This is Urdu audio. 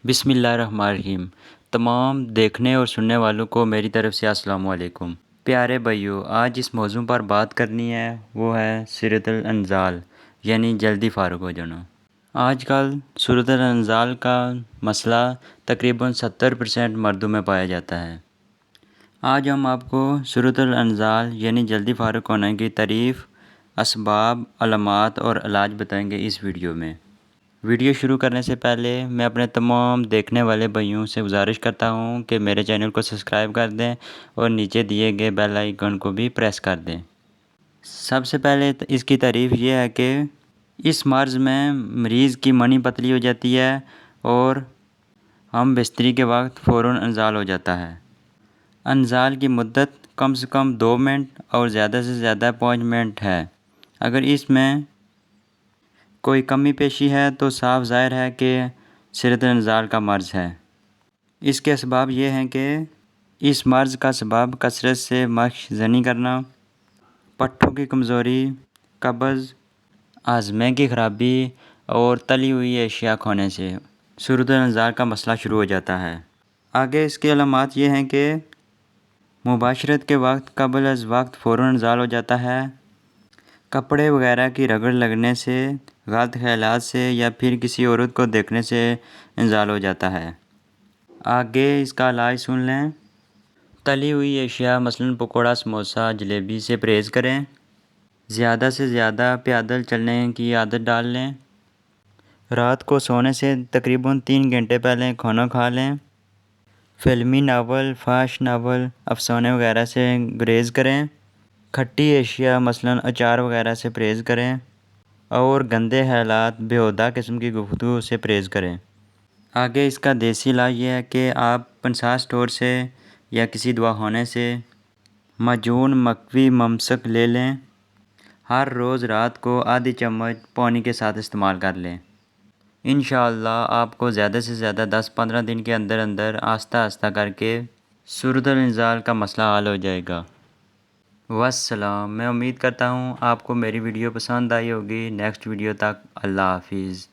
بسم اللہ الرحمن الرحیم۔ تمام دیکھنے اور سننے والوں کو میری طرف سے السلام علیکم۔ پیارے بھائیو، آج جس موضوع پر بات کرنی ہے وہ ہے سورۃ الانزال، یعنی جلدی فارغ ہو جانا۔ آج کل سورۃ الانزال کا مسئلہ تقریباً 70% مردوں میں پایا جاتا ہے۔ آج ہم آپ کو سورۃ الانزال یعنی جلدی فارغ ہونے کی تعریف، اسباب، علامات اور علاج بتائیں گے اس ویڈیو میں۔ ویڈیو شروع کرنے سے پہلے میں اپنے تمام دیکھنے والے بھائیوں سے گزارش کرتا ہوں کہ میرے چینل کو سبسکرائب کر دیں اور نیچے دیے گئے بیل آئیکن کو بھی پریس کر دیں۔ سب سے پہلے اس کی تعریف یہ ہے کہ اس مرض میں مریض کی منی پتلی ہو جاتی ہے اور ہم بستری کے وقت فوراً انزال ہو جاتا ہے۔ انزال کی مدت کم سے کم 2 منٹ اور زیادہ سے زیادہ 5 منٹ ہے۔ اگر اس میں کوئی کمی پیشی ہے تو صاف ظاہر ہے کہ سورۃ الانزال کا مرض ہے۔ اس کے اسباب یہ ہیں کہ اس مرض کا سبب کثرت سے مشق زنی کرنا، پٹھوں کی کمزوری، قبض، ہاضمے کی خرابی اور تلی ہوئی اشیاء کھانے سے سورۃ الانزال کا مسئلہ شروع ہو جاتا ہے۔ آگے اس کی علامات یہ ہیں کہ مباشرت کے وقت قبل از وقت فوراً انزال ہو جاتا ہے، کپڑے وغیرہ کی رگڑ لگنے سے، غلط خیالات سے یا پھر کسی عورت کو دیکھنے سے انزال ہو جاتا ہے۔ آگے اس کا علاج سن لیں۔ تلی ہوئی اشیاء مثلاً پکوڑا، سموسہ، جلیبی سے پرہیز کریں۔ زیادہ سے زیادہ پیدل چلنے کی عادت ڈال لیں۔ رات کو سونے سے تقریباً 3 گھنٹے پہلے کھانا کھا لیں۔ فلمی ناول، فحش ناول، افسانے وغیرہ سے گریز کریں۔ کھٹی اشیاء مثلاً اچار وغیرہ سے پرہیز کریں اور گندے خیالات، بیہودہ قسم کی گفتگو سے پرہیز کریں۔ آگے اس کا دیسی علاج یہ ہے کہ آپ پنسا اسٹور سے یا کسی دواخانے سے معجون مکوی ممسک لے لیں۔ ہر روز رات کو آدھی چمچ پانی کے ساتھ استعمال کر لیں۔ انشاءاللہ آپ کو زیادہ سے زیادہ 10-15 دن کے اندر اندر آہستہ آہستہ کر کے سورۃ الانزال کا مسئلہ حل ہو جائے گا۔ والسلام۔ میں امید کرتا ہوں آپ کو میری ویڈیو پسند آئی ہوگی۔ نیکسٹ ویڈیو تک اللہ حافظ۔